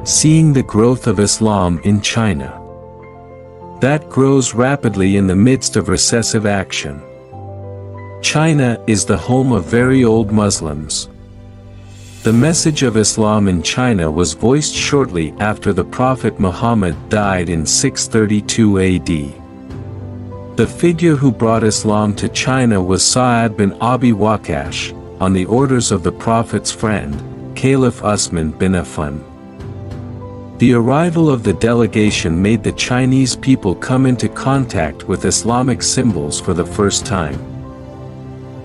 Seeing the growth of Islam in China. That grows rapidly in the midst of recessive action. China is the home of very old Muslims. The message of Islam in China was voiced shortly after the Prophet Muhammad died in 632 AD. The figure who brought Islam to China was Sa'ad bin Abi Waqqash, on the orders of the Prophet's friend, Caliph Usman bin Affan. The arrival of the delegation made the Chinese people come into contact with Islamic symbols for the first time.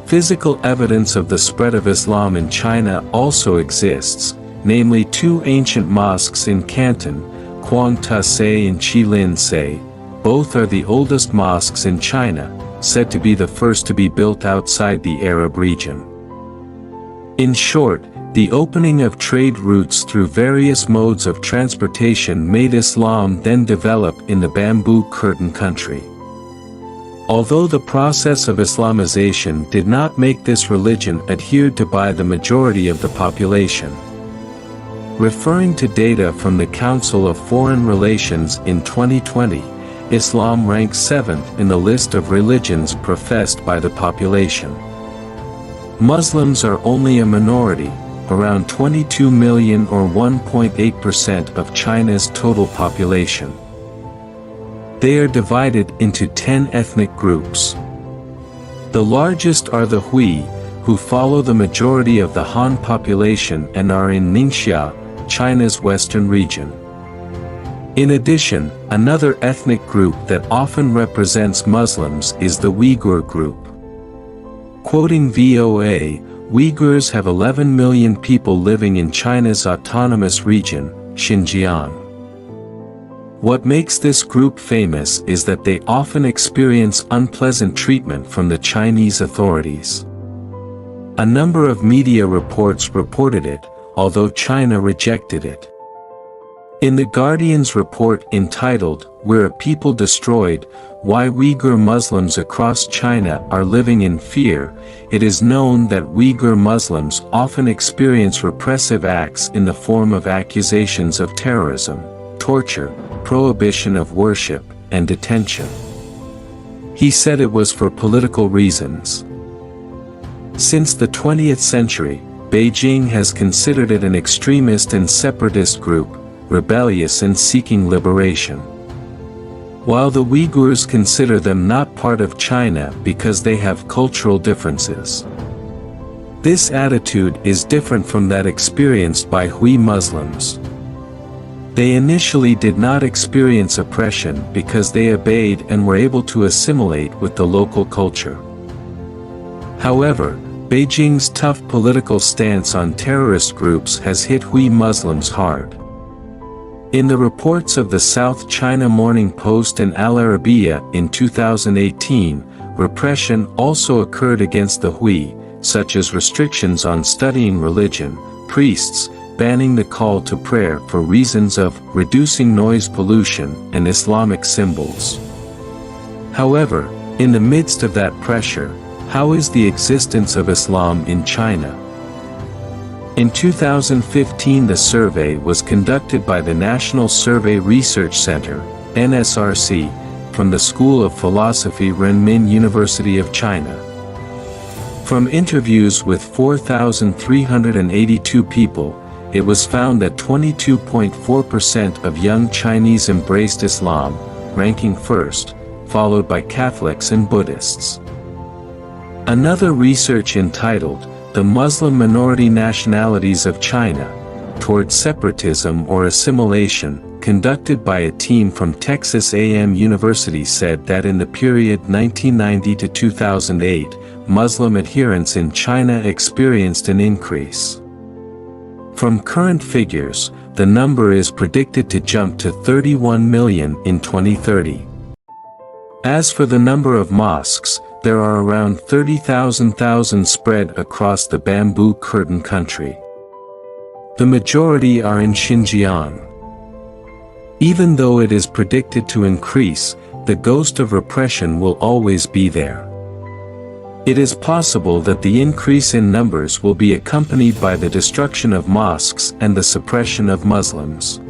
Physical evidence of the spread of Islam in China also exists, namely two ancient mosques in Canton, Quang Ta Se and Qilin Se. Both are the oldest mosques in China, said to be the first to be built outside the Arab region. In short, the opening of trade routes through various modes of transportation made Islam then develop in the Bamboo Curtain country. Although the process of Islamization did not make this religion adhered to by the majority of the population. Referring to data from the Council of Foreign Relations in 2020, Islam ranks 7th in the list of religions professed by the population. Muslims are only a minority, around 22 million or 1.8% of China's total population. They are divided into 10 ethnic groups. The largest are the Hui, who follow the majority of the Han population and are in Ningxia, China's western region. In addition, another ethnic group that often represents Muslims is the Uighur group. Quoting VOA, Uyghurs have 11 million people living in China's autonomous region, Xinjiang. What makes this group famous is that they often experience unpleasant treatment from the Chinese authorities. A number of media reports reported it, although China rejected it. In The Guardian's report entitled, "We're a People Destroyed, Why Uyghur Muslims Across China Are Living in Fear," it is known that Uyghur Muslims often experience repressive acts in the form of accusations of terrorism, torture, prohibition of worship, and detention. He said it was for political reasons. Since the 20th century, Beijing has considered it an extremist and separatist group, rebellious and seeking liberation. While the Uyghurs consider them not part of China because they have cultural differences. This attitude is different from that experienced by Hui Muslims. They initially did not experience oppression because they obeyed and were able to assimilate with the local culture. However, Beijing's tough political stance on terrorist groups has hit Hui Muslims hard. In the reports of the South China Morning Post and Al Arabiya in 2018, repression also occurred against the Hui, such as restrictions on studying religion, priests, banning the call to prayer for reasons of reducing noise pollution and Islamic symbols. However, in the midst of that pressure, how is the existence of Islam in China? In 2015, the survey was conducted by the National Survey Research Center, NSRC, from the School of Philosophy Renmin University of China. From interviews with 4,382 people, it was found that 22.4% of young Chinese embraced Islam, ranking first, followed by Catholics and Buddhists. Another research entitled, "The Muslim Minority Nationalities of China, Toward Separatism or Assimilation," conducted by a team from Texas A&M University said that in the period 1990 to 2008, Muslim adherents in China experienced an increase. From current figures, the number is predicted to jump to 31 million in 2030. As for the number of mosques, there are around 30,000 spread across the Bamboo Curtain country. The majority are in Xinjiang. Even though it is predicted to increase, the ghost of repression will always be there. It is possible that the increase in numbers will be accompanied by the destruction of mosques and the suppression of Muslims.